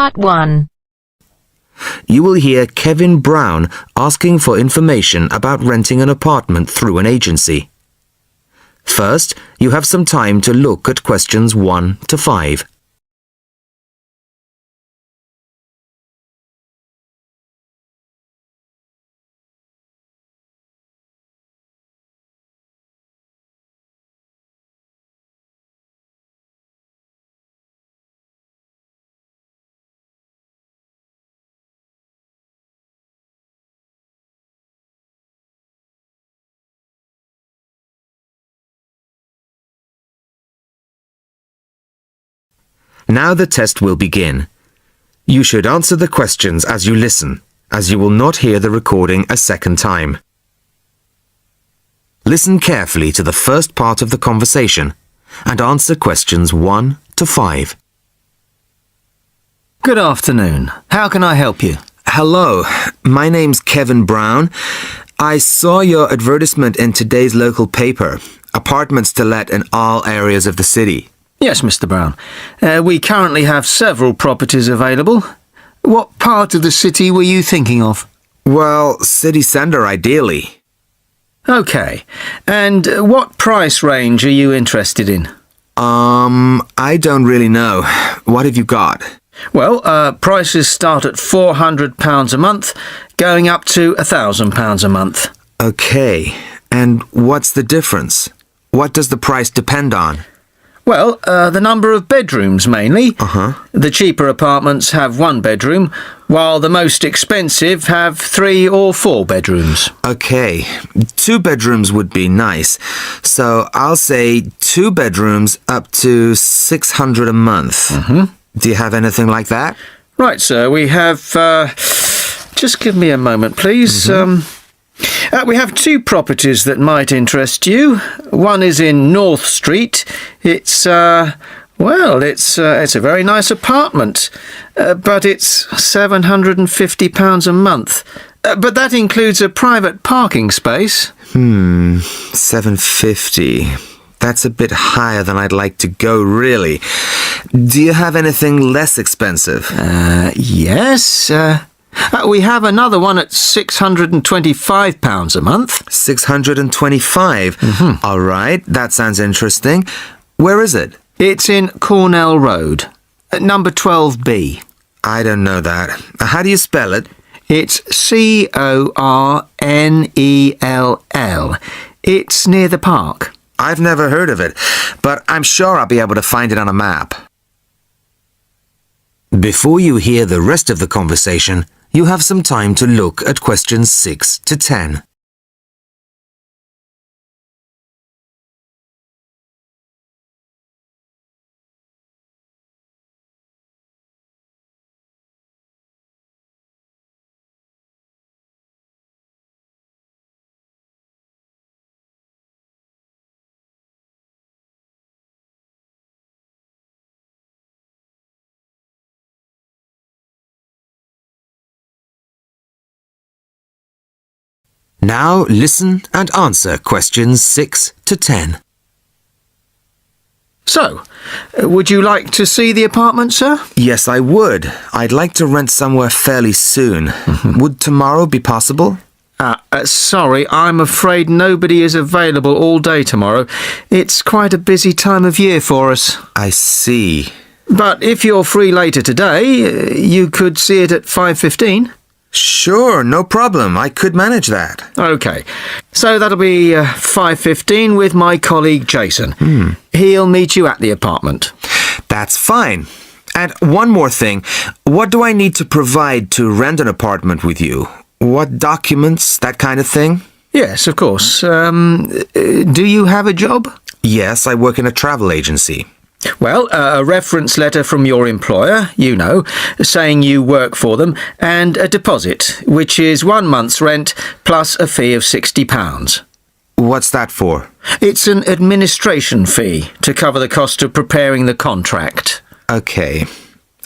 Part 1. You will hear Kevin Brown asking for information about renting an apartment through an agency. First, you have some time to look at questions 1 to 5. Now the test will begin. You should answer the questions as you listen, as you will not hear the recording a second time. Listen carefully to the first part of the conversation and answer questions 1 to 5. Good afternoon. How can I help you? Hello, my name's Kevin Brown. I saw your advertisement in today's local paper. Apartments to let in all areas of the city. Yes, Mr. Brown. We currently have several properties available. What part of the city were you thinking of? Well, city centre ideally. Okay. And what price range are you interested in? I don't really know. What have you got? Well, prices start at £400 a month, going up to £1,000 a month. Okay. And what's the difference? What does the price depend on? Well, the number of bedrooms mainly. The cheaper apartments have 1 bedroom, while the most expensive have 3 or 4 bedrooms. Okay, 2 bedrooms would be nice. So I'll say 2 bedrooms up to $600 a month. Do you have anything like that? Right, sir. We have... just give me a moment, please. We have 2 properties that might interest you. One is in North Street. It's a very nice apartment, but it's £750 a month. But that includes a private parking space. $750. That's a bit higher than I'd like to go, really. Do you have anything less expensive? Yes. We have another one at £625 a month. $625? All right, that sounds interesting. Where is it? It's in Cornell Road, at number 12B. I don't know that. How do you spell it? It's Cornell. It's near the park. I've never heard of it, but I'm sure I'll be able to find it on a map. Before you hear the rest of the conversation, you have some time to look at questions 6 to 10. Now listen and answer questions 6 to 10. So, would you like to see the apartment, sir? Yes, I would. I'd like to rent somewhere fairly soon. Would tomorrow be possible? Sorry, I'm afraid nobody is available all day tomorrow. It's quite a busy time of year for us. I see. But if you're free later today, you could see it at 5:15. Sure, no problem. I could manage that. OK. So that'll be 5:15 with my colleague Jason. He'll meet you at the apartment. That's fine. And one more thing. What do I need to provide to rent an apartment with you? What documents, that kind of thing? Yes, of course. Do you have a job? Yes, I work in a travel agency. Well, a reference letter from your employer, saying you work for them, and a deposit, which is 1 month's rent plus a fee of £60. What's that for? It's an administration fee to cover the cost of preparing the contract. Okay.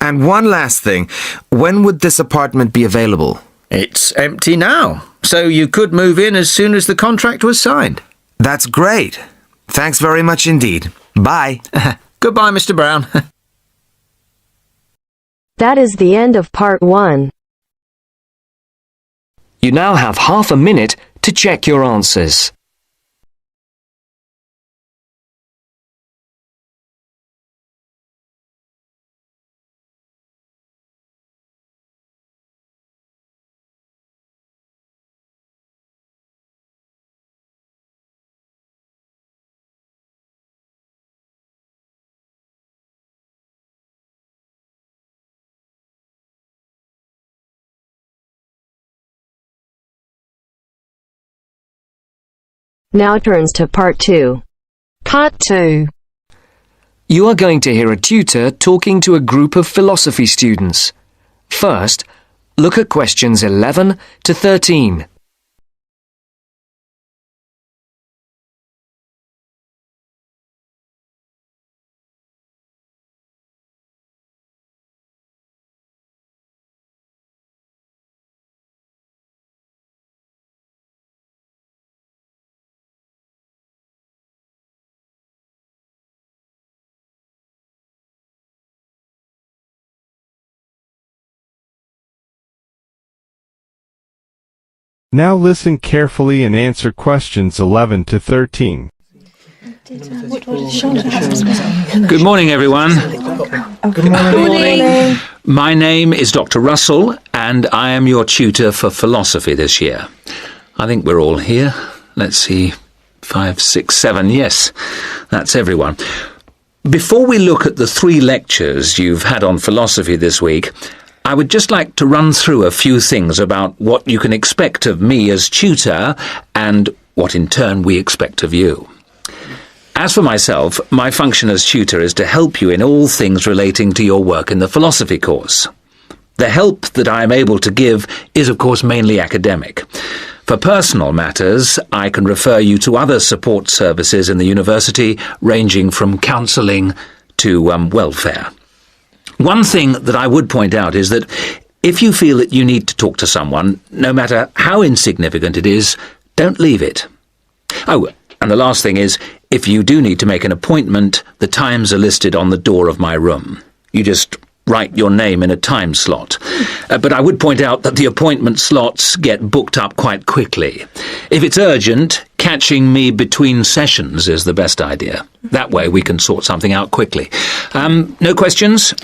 And one last thing. When would this apartment be available? It's empty now, so you could move in as soon as the contract was signed. That's great. Thanks very much indeed. Bye. Goodbye, Mr. Brown. That is the end of part 1. You now have half a minute to check your answers. Now turns to part 2. Part 2. You are going to hear a tutor talking to a group of philosophy students. First, look at questions 11 to 13. Now listen carefully and answer questions 11 to 13. Good morning, everyone. Good morning. My name is Dr. Russell, and I am your tutor for philosophy this year. I think we're all here. Let's see, 5, 6, 7. Yes, that's everyone. Before we look at the 3 lectures you've had on philosophy this week, I would just like to run through a few things about what you can expect of me as tutor and what in turn we expect of you. As for myself, my function as tutor is to help you in all things relating to your work in the philosophy course. The help that I am able to give is of course mainly academic. For personal matters, I can refer you to other support services in the university, ranging from counselling to welfare. One thing that I would point out is that if you feel that you need to talk to someone, no matter how insignificant it is, don't leave it. Oh, and the last thing is, if you do need to make an appointment, the times are listed on the door of my room. You just write your name in a time slot. But I would point out that the appointment slots get booked up quite quickly. If it's urgent, catching me between sessions is the best idea. That way we can sort something out quickly. No questions?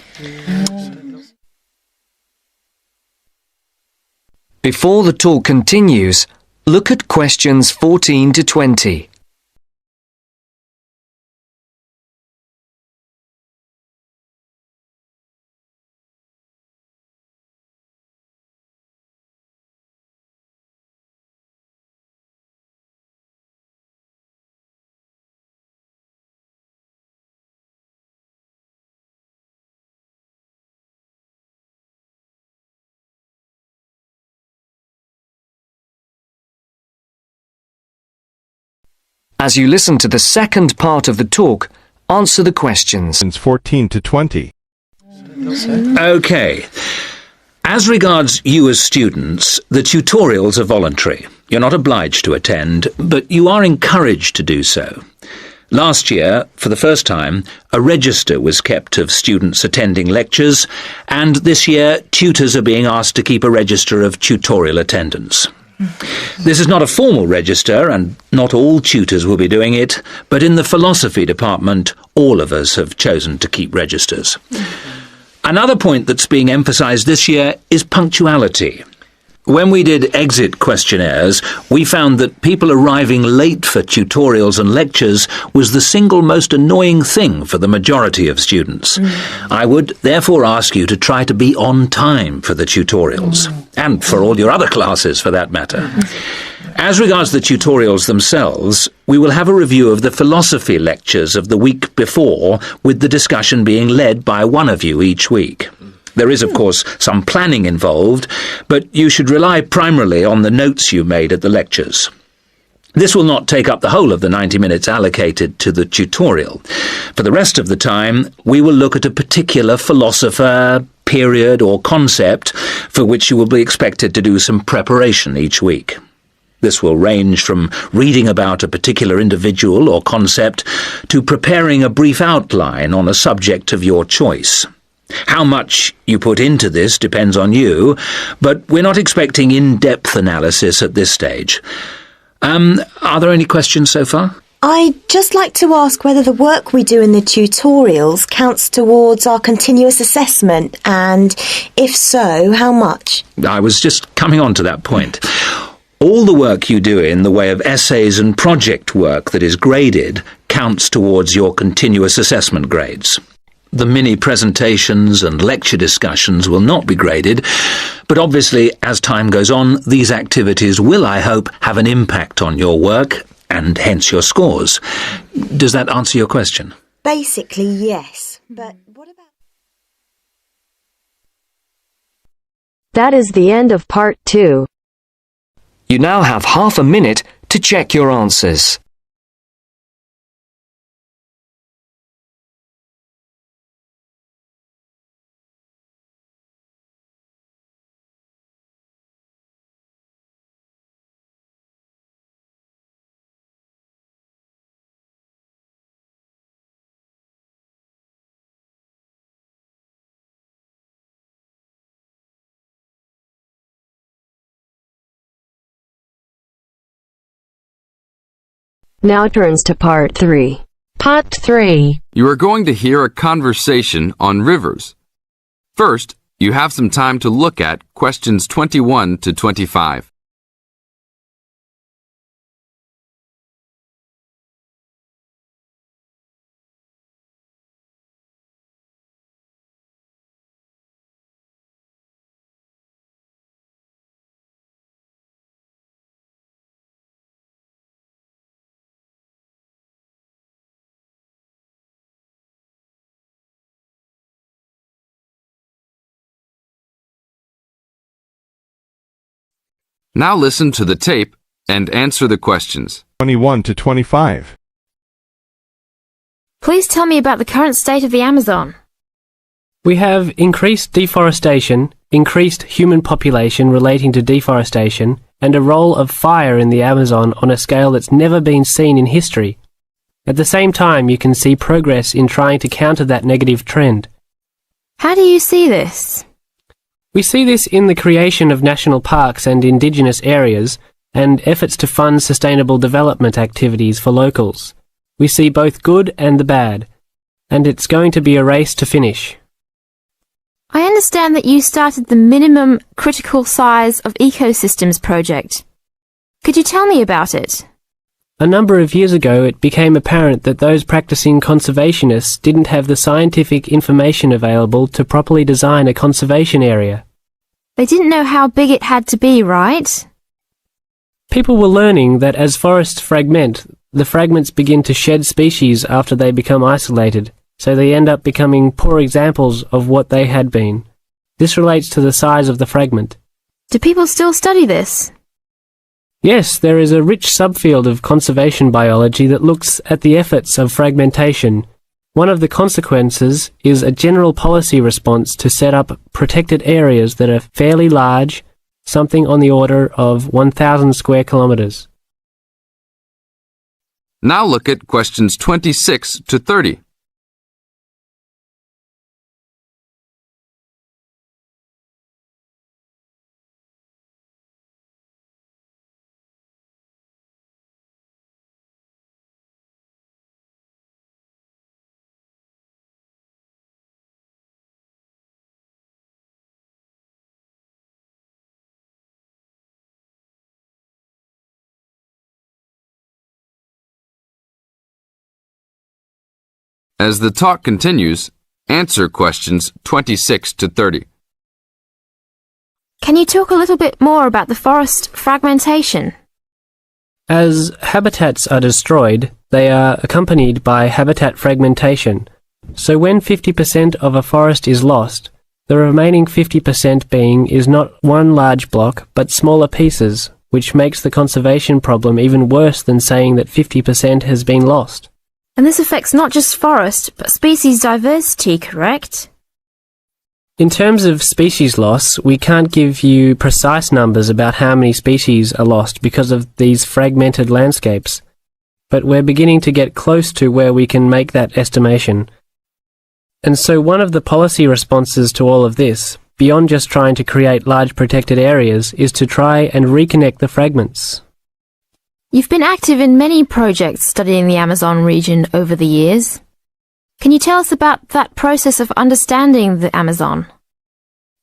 Before the talk continues, look at questions 14 to 20. As you listen to the second part of the talk, answer the questions. 14 to 20. Okay. As regards you as students, the tutorials are voluntary. You're not obliged to attend, but you are encouraged to do so. Last year, for the first time, a register was kept of students attending lectures, and this year tutors are being asked to keep a register of tutorial attendance. This is not a formal register, and not all tutors will be doing it, but in the philosophy department, all of us have chosen to keep registers. Another point that's being emphasised this year is punctuality. When we did exit questionnaires, we found that people arriving late for tutorials and lectures was the single most annoying thing for the majority of students. I would therefore ask you to try to be on time for the tutorials, and for all your other classes for that matter. As regards the tutorials themselves, we will have a review of the philosophy lectures of the week before, with the discussion being led by one of you each week. There is, of course, some planning involved, but you should rely primarily on the notes you made at the lectures. This will not take up the whole of the 90 minutes allocated to the tutorial. For the rest of the time, we will look at a particular philosopher, period, or concept for which you will be expected to do some preparation each week. This will range from reading about a particular individual or concept to preparing a brief outline on a subject of your choice. How much you put into this depends on you, but we're not expecting in-depth analysis at this stage. Are there any questions so far? I'd just like to ask whether the work we do in the tutorials counts towards our continuous assessment, and if so, how much? I was just coming on to that point. All the work you do in the way of essays and project work that is graded counts towards your continuous assessment grades. The mini presentations and lecture discussions will not be graded, but obviously, as time goes on, these activities will, I hope, have an impact on your work and hence your scores. Does that answer your question? Basically, yes. But what about... That is the end of part 2. You now have half a minute to check your answers. Now turns to part 3. Part 3. You are going to hear a conversation on rivers. First, you have some time to look at questions 21 to 25. Now listen to the tape and answer the questions. 21 to 25. Please tell me about the current state of the Amazon. We have increased deforestation, increased human population relating to deforestation, and a role of fire in the Amazon on a scale that's never been seen in history. At the same time, you can see progress in trying to counter that negative trend. How do you see this? We see this in the creation of national parks and indigenous areas, and efforts to fund sustainable development activities for locals. We see both good and the bad, and it's going to be a race to finish. I understand that you started the Minimum Critical Size of Ecosystems project. Could you tell me about it? A number of years ago, it became apparent that those practicing conservationists didn't have the scientific information available to properly design a conservation area. They didn't know how big it had to be, right? People were learning that as forests fragment, the fragments begin to shed species after they become isolated, so they end up becoming poor examples of what they had been. This relates to the size of the fragment. Do people still study this? Yes, there is a rich subfield of conservation biology that looks at the efforts of fragmentation. One of the consequences is a general policy response to set up protected areas that are fairly large, something on the order of 1,000 square kilometers. Now look at questions 26 to 30. As the talk continues, answer questions 26 to 30. Can you talk a little bit more about the forest fragmentation? As habitats are destroyed, they are accompanied by habitat fragmentation. So when 50% of a forest is lost, the remaining 50% being is not one large block, but smaller pieces, which makes the conservation problem even worse than saying that 50% has been lost. And this affects not just forest, but species diversity, correct? In terms of species loss, we can't give you precise numbers about how many species are lost because of these fragmented landscapes, but we're beginning to get close to where we can make that estimation. And so one of the policy responses to all of this, beyond just trying to create large protected areas, is to try and reconnect the fragments. You've been active in many projects studying the Amazon region over the years. Can you tell us about that process of understanding the Amazon?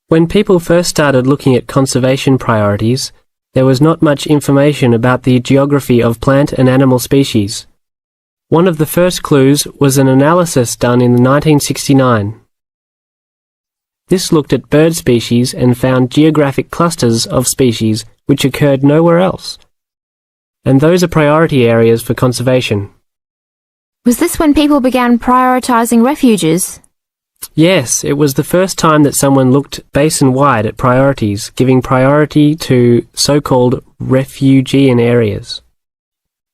When people first started looking at conservation priorities, there was not much information about the geography of plant and animal species. One of the first clues was an analysis done in 1969. This looked at bird species and found geographic clusters of species which occurred nowhere else. And those are priority areas for conservation. Was this when people began prioritizing refuges? Yes, it was the first time that someone looked basin-wide at priorities, giving priority to so-called refugean areas.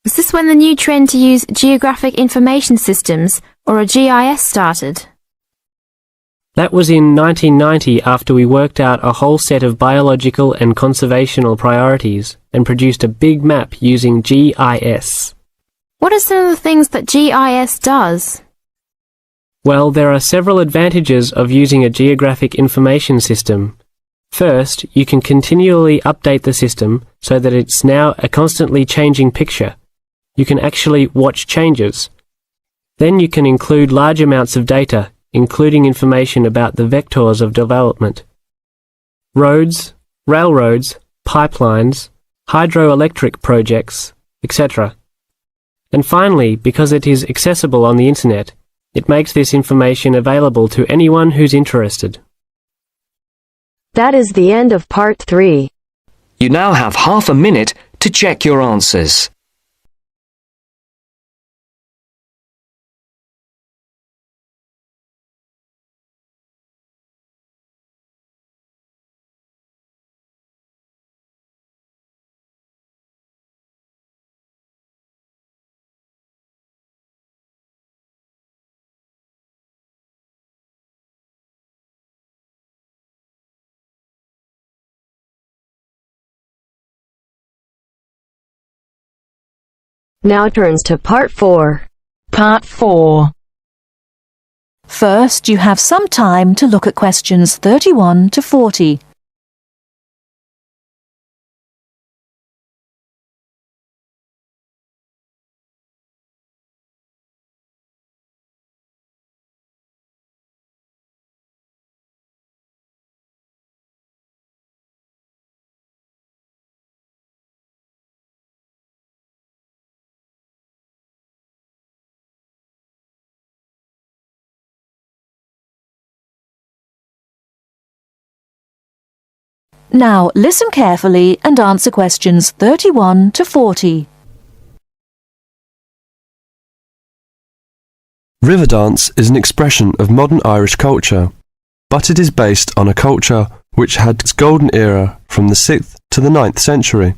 Was this when the new trend to use geographic information systems, or a GIS, started? That was in 1990 after we worked out a whole set of biological and conservational priorities and produced a big map using GIS. What are some of the things that GIS does? Well, there are several advantages of using a geographic information system. First, you can continually update the system so that it's now a constantly changing picture. You can actually watch changes. Then you can include large amounts of data, including information about the vectors of development. Roads, railroads, pipelines, hydroelectric projects, etc. And finally, because it is accessible on the internet, it makes this information available to anyone who's interested. That is the end of part 3. You now have half a minute to check your answers. Now turns to part 4. Part 4. First, you have some time to look at questions 31 to 40. Now listen carefully and answer questions 31 to 40. River dance is an expression of modern Irish culture, but it is based on a culture which had its golden era from the 6th to the 9th century.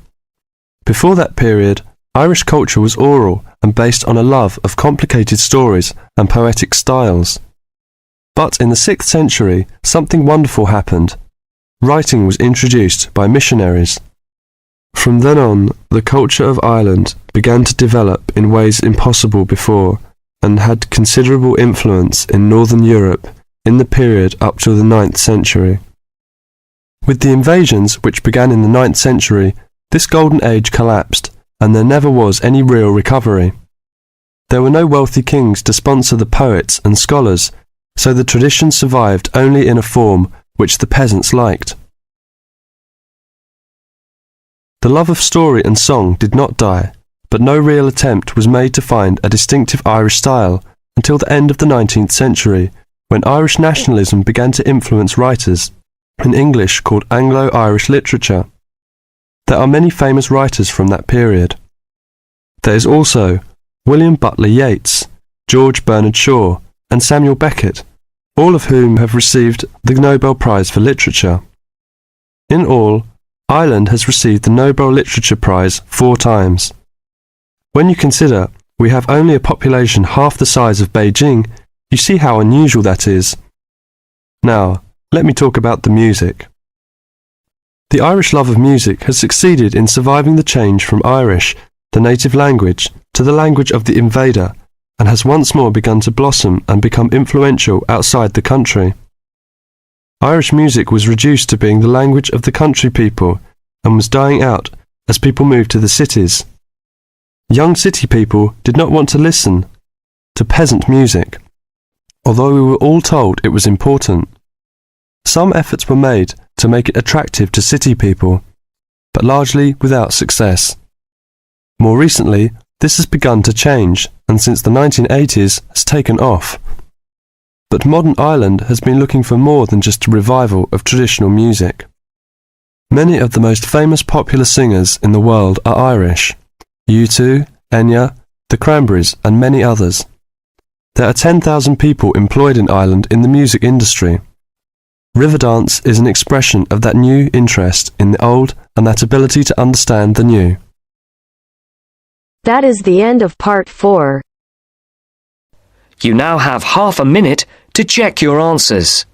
Before that period, Irish culture was oral and based on a love of complicated stories and poetic styles. But in the 6th century, something wonderful happened. Writing was introduced by missionaries. From then on, the culture of Ireland began to develop in ways impossible before and had considerable influence in Northern Europe in the period up to the 9th century. With the invasions which began in the 9th century, this golden age collapsed and there never was any real recovery. There were no wealthy kings to sponsor the poets and scholars, so the tradition survived only in a form which the peasants liked. The love of story and song did not die, but no real attempt was made to find a distinctive Irish style until the end of the 19th century, when Irish nationalism began to influence writers, in English called Anglo-Irish literature. There are many famous writers from that period. There is also William Butler Yeats, George Bernard Shaw, and Samuel Beckett, all of whom have received the Nobel Prize for Literature. In all, Ireland has received the Nobel Literature Prize 4 times. When you consider we have only a population half the size of Beijing, you see how unusual that is. Now, let me talk about the music. The Irish love of music has succeeded in surviving the change from Irish, the native language, to the language of the invader, and has once more begun to blossom and become influential outside the country. Irish music was reduced to being the language of the country people and was dying out as people moved to the cities. Young city people did not want to listen to peasant music, although we were all told it was important. Some efforts were made to make it attractive to city people, but largely without success. More recently, this has begun to change, and since the 1980s has taken off. But modern Ireland has been looking for more than just a revival of traditional music. Many of the most famous popular singers in the world are Irish: U2, Enya, the Cranberries, and many others. There are 10,000 people employed in Ireland in the music industry. Riverdance is an expression of that new interest in the old and that ability to understand the new. That is the end of part 4. You now have half a minute to check your answers.